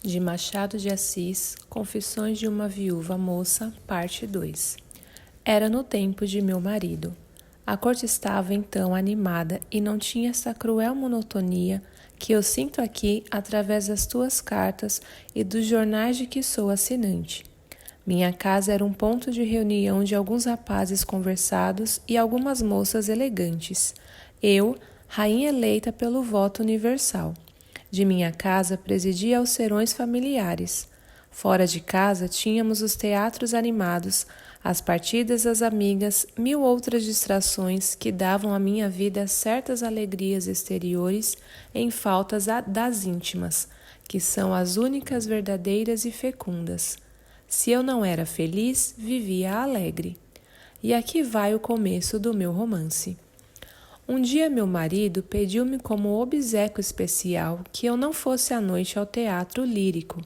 De Machado de Assis, Confissões de uma Viúva Moça, parte 2. Era no tempo de meu marido. A corte estava então animada e não tinha essa cruel monotonia que eu sinto aqui através das tuas cartas e dos jornais de que sou assinante. Minha casa era um ponto de reunião de alguns rapazes conversados e algumas moças elegantes. Eu, rainha eleita pelo voto universal. De minha casa presidia aos serões familiares. Fora de casa tínhamos os teatros animados, as partidas das amigas, 1000 outras distrações que davam à minha vida certas alegrias exteriores em faltas das íntimas, que são as únicas verdadeiras e fecundas. Se eu não era feliz, vivia alegre. E aqui vai o começo do meu romance. Um dia meu marido pediu-me como obséquio especial que eu não fosse à noite ao teatro lírico.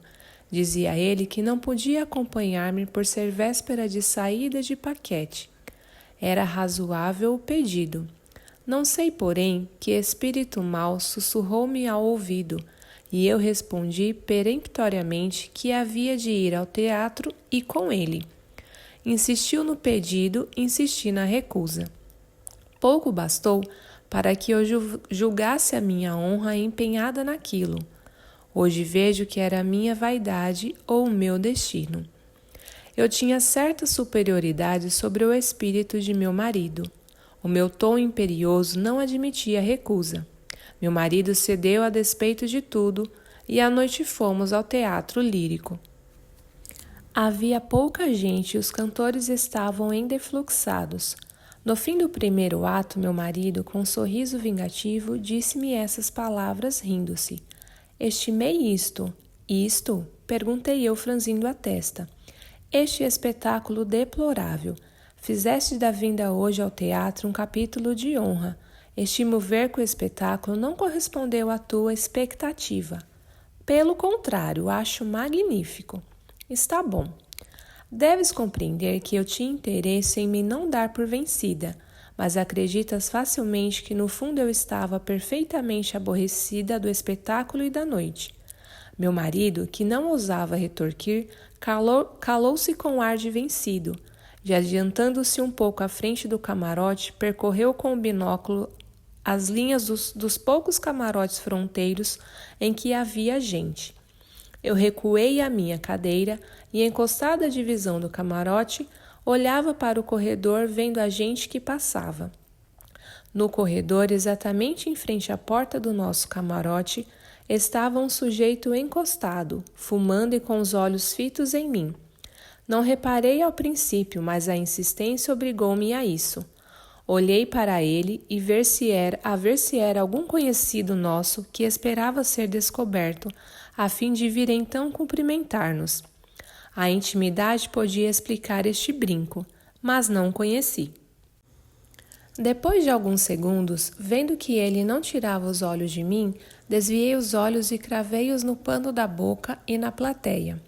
Dizia ele que não podia acompanhar-me por ser véspera de saída de paquete. Era razoável o pedido. Não sei, porém, que espírito mau sussurrou-me ao ouvido, e eu respondi peremptoriamente que havia de ir ao teatro e com ele. Insistiu no pedido, insisti na recusa. Pouco bastou para que eu julgasse a minha honra empenhada naquilo. Hoje vejo que era a minha vaidade ou o meu destino. Eu tinha certa superioridade sobre o espírito de meu marido. O meu tom imperioso não admitia recusa. Meu marido cedeu a despeito de tudo e à noite fomos ao teatro lírico. Havia pouca gente e os cantores estavam endefluxados. No fim do primeiro ato, meu marido, com um sorriso vingativo, disse-me essas palavras, rindo-se. Estimei isto. Isto? Perguntei eu, franzindo a testa. Este espetáculo deplorável. Fizeste da vinda hoje ao teatro um capítulo de honra. Estimo ver que o espetáculo não correspondeu à tua expectativa. Pelo contrário, acho magnífico. Está bom. Deves compreender que eu tinha interesse em me não dar por vencida, mas acreditas facilmente que no fundo eu estava perfeitamente aborrecida do espetáculo e da noite. Meu marido, que não ousava retorquir, calou-se com ar de vencido. E adiantando-se um pouco à frente do camarote, percorreu com o binóculo as linhas dos poucos camarotes fronteiros em que havia gente. Eu recuei à minha cadeira e, encostada à divisão do camarote, olhava para o corredor vendo a gente que passava. No corredor, exatamente em frente à porta do nosso camarote, estava um sujeito encostado, fumando e com os olhos fitos em mim. Não reparei ao princípio, mas a insistência obrigou-me a isso. Olhei para ele e ver se era algum conhecido nosso que esperava ser descoberto, a fim de vir então cumprimentar-nos. A intimidade podia explicar este brinco, mas não o conheci. Depois de alguns segundos, vendo que ele não tirava os olhos de mim, desviei os olhos e cravei-os no pano da boca e na plateia.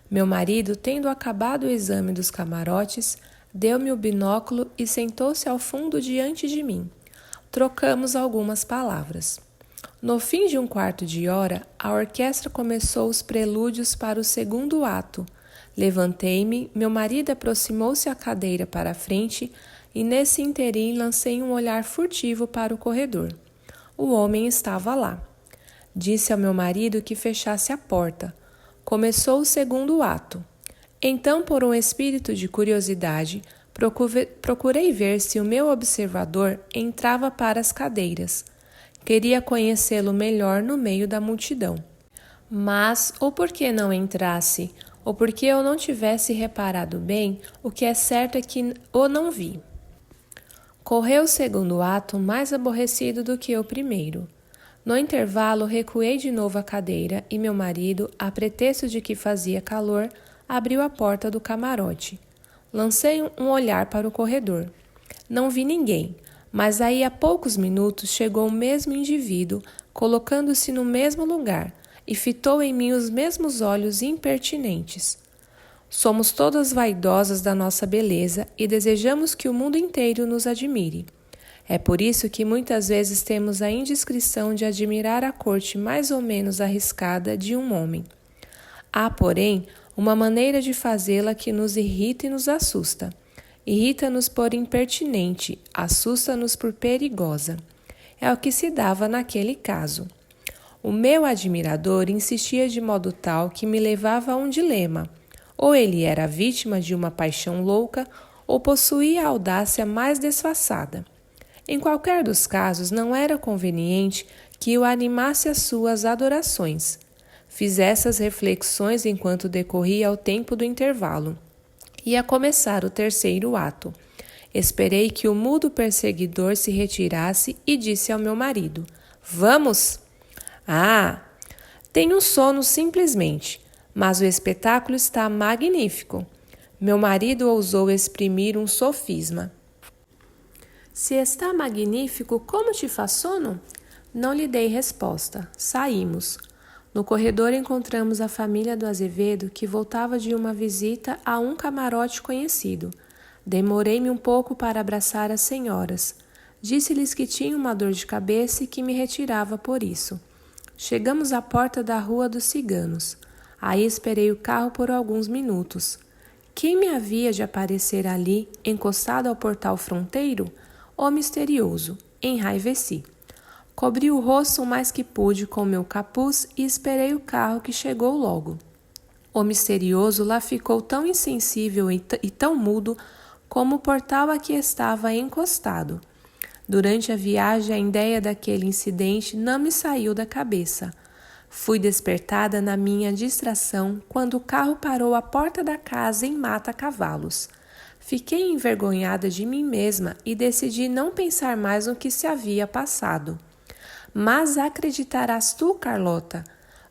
Meu marido, tendo acabado o exame dos camarotes, deu-me o binóculo e sentou-se ao fundo diante de mim. Trocamos algumas palavras. No fim de um quarto de hora, a orquestra começou os prelúdios para o segundo ato. Levantei-me, meu marido aproximou-se a cadeira para a frente e nesse interim lancei um olhar furtivo para o corredor. O homem estava lá. Disse ao meu marido que fechasse a porta. Começou o segundo ato. Então, por um espírito de curiosidade, procurei ver se o meu observador entrava para as cadeiras. Queria conhecê-lo melhor no meio da multidão. Mas, ou porque não entrasse, ou porque eu não tivesse reparado bem, o que é certo é que o não vi. Correu o segundo ato mais aborrecido do que o primeiro. No intervalo, recuei de novo a cadeira e meu marido, a pretexto de que fazia calor, abriu a porta do camarote. Lancei um olhar para o corredor. Não vi ninguém, mas aí a poucos minutos chegou o mesmo indivíduo, colocando-se no mesmo lugar, e fitou em mim os mesmos olhos impertinentes. Somos todas vaidosas da nossa beleza e desejamos que o mundo inteiro nos admire. É por isso que muitas vezes temos a indiscrição de admirar a corte mais ou menos arriscada de um homem. Há, porém, uma maneira de fazê-la que nos irrita e nos assusta. Irrita-nos por impertinente, assusta-nos por perigosa. É o que se dava naquele caso. O meu admirador insistia de modo tal que me levava a um dilema. Ou ele era vítima de uma paixão louca, ou possuía a audácia mais desfaçada. Em qualquer dos casos, não era conveniente que o animasse às suas adorações. Fiz essas reflexões enquanto decorria o tempo do intervalo. Ia começar o terceiro ato. Esperei que o mudo perseguidor se retirasse e disse ao meu marido: "Vamos!" "Ah, tenho sono simplesmente, mas o espetáculo está magnífico." Meu marido ousou exprimir um sofisma. "Se está magnífico, como te faz sono?" Não lhe dei resposta. Saímos. No corredor encontramos a família do Azevedo, que voltava de uma visita a um camarote conhecido. Demorei-me um pouco para abraçar as senhoras. Disse-lhes que tinha uma dor de cabeça e que me retirava por isso. Chegamos à porta da Rua dos Ciganos. Aí esperei o carro por alguns minutos. Quem me havia de aparecer ali, encostado ao portal fronteiro? O misterioso. Enraiveci. Cobri o rosto o mais que pude com meu capuz e esperei o carro que chegou logo. O misterioso lá ficou tão insensível e tão mudo como o portal a que estava encostado. Durante a viagem, a ideia daquele incidente não me saiu da cabeça. Fui despertada na minha distração quando o carro parou à porta da casa em Mata-Cavalos. Fiquei envergonhada de mim mesma e decidi não pensar mais no que se havia passado. Mas acreditarás tu, Carlota,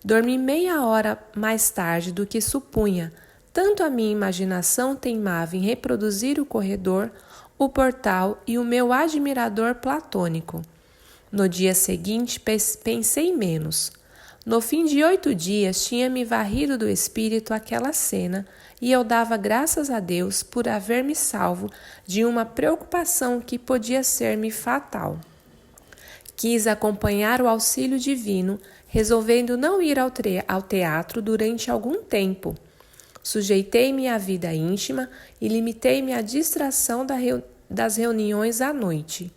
dormi meia hora mais tarde do que supunha. Tanto a minha imaginação teimava em reproduzir o corredor, o portal e o meu admirador platônico. No dia seguinte, pensei menos. No fim de 8 dias, tinha-me varrido do espírito aquela cena e eu dava graças a Deus por haver-me salvo de uma preocupação que podia ser-me fatal. Quis acompanhar o auxílio divino, resolvendo não ir ao teatro durante algum tempo. Sujeitei-me à vida íntima e limitei-me à distração das reuniões à noite.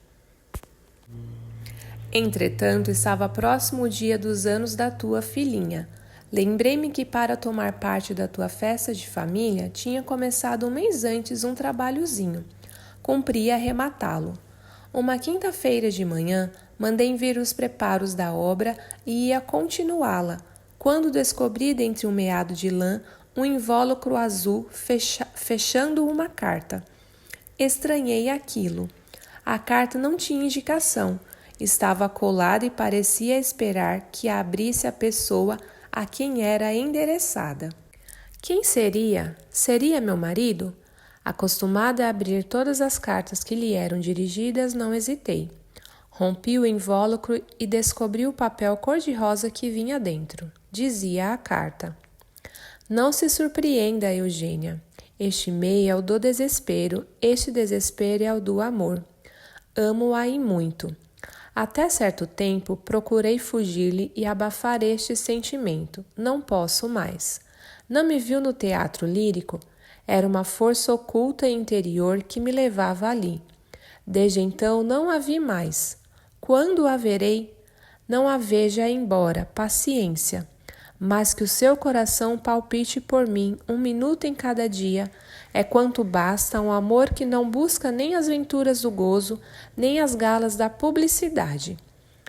Entretanto, estava próximo o dia dos anos da tua filhinha. Lembrei-me que para tomar parte da tua festa de família tinha começado um mês antes um trabalhozinho. Cumpria arrematá-lo. Uma quinta-feira de manhã, mandei vir os preparos da obra e ia continuá-la, quando descobri dentre um meado de lã um invólucro azul fechando uma carta. Estranhei aquilo. A carta não tinha indicação. Estava colada e parecia esperar que a abrisse a pessoa a quem era endereçada. Quem seria? Seria meu marido? Acostumada a abrir todas as cartas que lhe eram dirigidas, não hesitei. Rompi o invólucro e descobri o papel cor-de-rosa que vinha dentro. Dizia a carta: "Não se surpreenda, Eugênia. Este e-mail é o do desespero, este desespero é o do amor. Amo-a e muito. Até certo tempo procurei fugir-lhe e abafar este sentimento. Não posso mais. Não me viu no teatro lírico? Era uma força oculta e interior que me levava ali. Desde então não a vi mais. Quando a verei? Não a veja embora, paciência. Mas que o seu coração palpite por mim 1 minuto em cada dia, é quanto basta um amor que não busca nem as venturas do gozo, nem as galas da publicidade.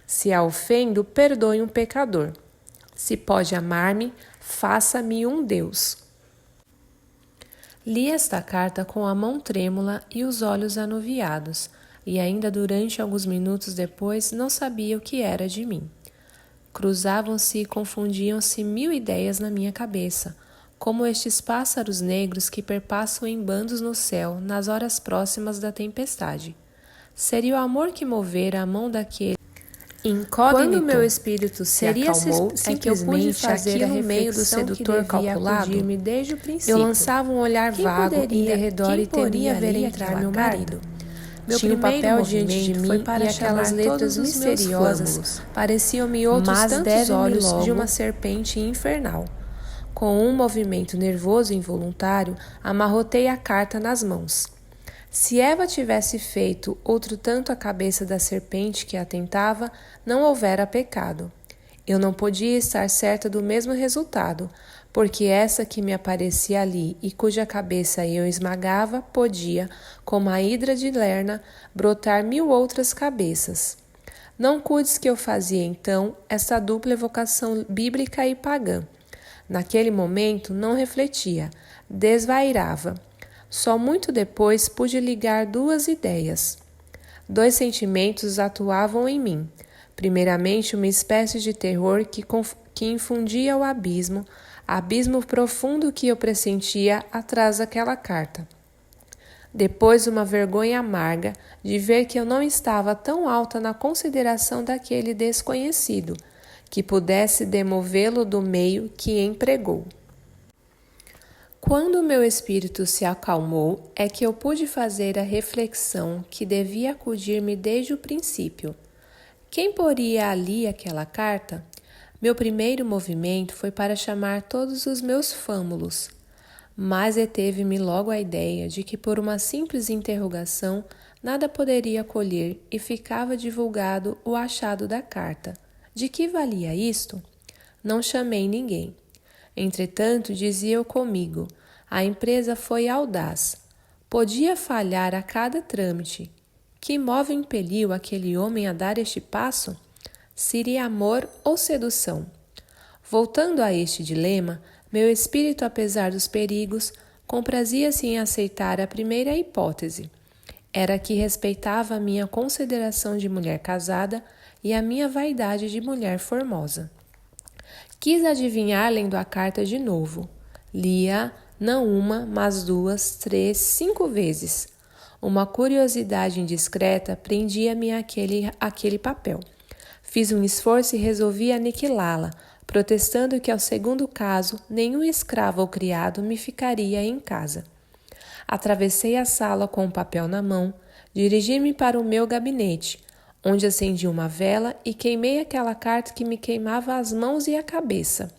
Se a ofendo, perdoe um pecador. Se pode amar-me, faça-me um Deus." Li esta carta com a mão trêmula e os olhos anuviados, e ainda durante alguns minutos depois não sabia o que era de mim. Cruzavam-se e confundiam-se 1000 ideias na minha cabeça, como estes pássaros negros que perpassam em bandos no céu nas horas próximas da tempestade. Seria o amor que movera a mão daquele incógnito. Quando meu espírito se acalmou, é que eu pude fazer a meio do sedutor calculado. Desde o princípio. Eu lançava um olhar vago em derredor e temia ver entrar meu marido. Meu tinha um papel diante de mim e aquelas letras misteriosas pareciam-me outros tantos olhos de uma serpente infernal. Com um movimento nervoso e involuntário, amarrotei a carta nas mãos. Se Eva tivesse feito outro tanto a cabeça da serpente que a tentava, não houvera pecado. Eu não podia estar certa do mesmo resultado, porque essa que me aparecia ali e cuja cabeça eu esmagava, podia, como a hidra de Lerna, brotar 1000 outras cabeças. Não cuides que eu fazia então essa dupla evocação bíblica e pagã. Naquele momento não refletia, desvairava. Só muito depois pude ligar duas ideias. 2 sentimentos atuavam em mim. Primeiramente, uma espécie de terror que infundia o abismo profundo que eu pressentia atrás daquela carta. Depois, uma vergonha amarga de ver que eu não estava tão alta na consideração daquele desconhecido, que pudesse demovê-lo do meio que empregou. Quando o meu espírito se acalmou, é que eu pude fazer a reflexão que devia acudir-me desde o princípio. Quem poria ali aquela carta? Meu primeiro movimento foi para chamar todos os meus fâmulos, mas deteve-me logo a ideia de que por uma simples interrogação nada poderia colher e ficava divulgado o achado da carta. De que valia isto? Não chamei ninguém. Entretanto, dizia eu comigo, a empresa foi audaz. Podia falhar a cada trâmite. Que móvel impeliu aquele homem a dar este passo? Seria amor ou sedução? Voltando a este dilema, meu espírito, apesar dos perigos, comprazia-se em aceitar a primeira hipótese. Era que respeitava a minha consideração de mulher casada e a minha vaidade de mulher formosa. Quis adivinhar lendo a carta de novo. Lia não uma, mas 2, 3, 5 vezes. Uma curiosidade indiscreta prendia-me àquele papel. Fiz um esforço e resolvi aniquilá-la, protestando que ao segundo caso nenhum escravo ou criado me ficaria em casa. Atravessei a sala com o papel na mão, dirigi-me para o meu gabinete, onde acendi uma vela e queimei aquela carta que me queimava as mãos e a cabeça.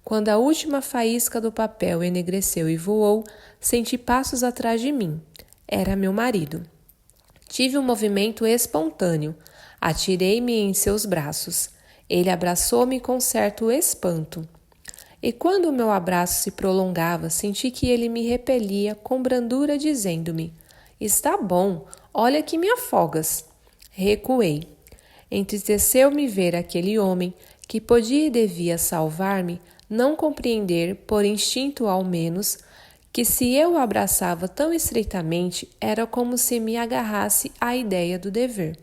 Quando a última faísca do papel enegreceu e voou, senti passos atrás de mim. Era meu marido. Tive um movimento espontâneo. Atirei-me em seus braços. Ele abraçou-me com certo espanto. E quando o meu abraço se prolongava, senti que ele me repelia com brandura, dizendo-me: "Está bom, olha que me afogas." Recuei. Entristeceu-me ver aquele homem, que podia e devia salvar-me, não compreender, por instinto ao menos, que se eu o abraçava tão estreitamente, era como se me agarrasse à ideia do dever.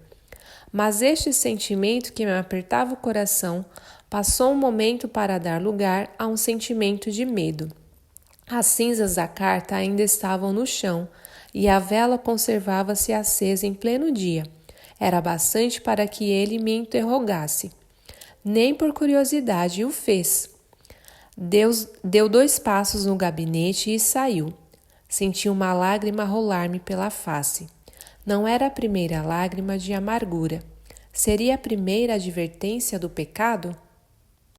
Mas este sentimento que me apertava o coração passou um momento para dar lugar a um sentimento de medo. As cinzas da carta ainda estavam no chão e a vela conservava-se acesa em pleno dia. Era bastante para que ele me interrogasse. Nem por curiosidade o fez. Deu 2 passos no gabinete e saiu. Senti uma lágrima rolar-me pela face. Não era a primeira lágrima de amargura. Seria a primeira advertência do pecado?